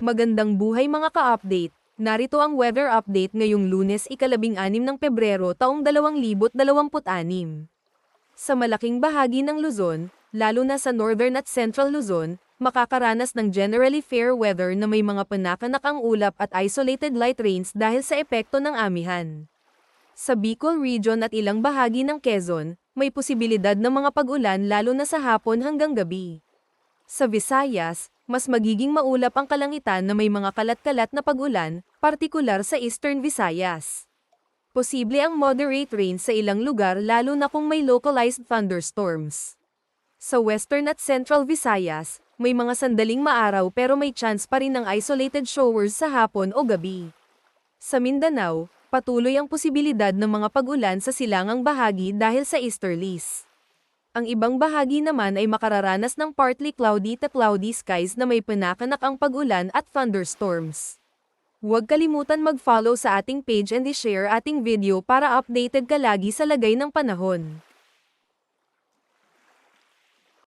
Magandang buhay mga ka-update. Narito ang weather update ngayong Lunes, ika-16 ng Pebrero taong 2026. Sa malaking bahagi ng Luzon, lalo na sa Northern at Central Luzon, makakaranas ng generally fair weather na may mga panakanakang ulap at isolated light rains dahil sa epekto ng amihan. Sa Bicol Region at ilang bahagi ng Quezon, may posibilidad ng mga pag-ulan lalo na sa hapon hanggang gabi. Sa Visayas, mas magiging maulap ang kalangitan na may mga kalat-kalat na pag-ulan, partikular sa Eastern Visayas. Posible ang moderate rain sa ilang lugar lalo na kung may localized thunderstorms. Sa Western at Central Visayas, may mga sandaling maaraw pero may chance pa rin ng isolated showers sa hapon o gabi. Sa Mindanao, patuloy ang posibilidad ng mga pag-ulan sa silangang bahagi dahil sa easterlies. Ang ibang bahagi naman ay makararanas ng partly cloudy to cloudy skies na may panakanakang pag-ulan at thunderstorms. Huwag kalimutan mag-follow sa ating page and i-share ating video para updated ka lagi sa lagay ng panahon.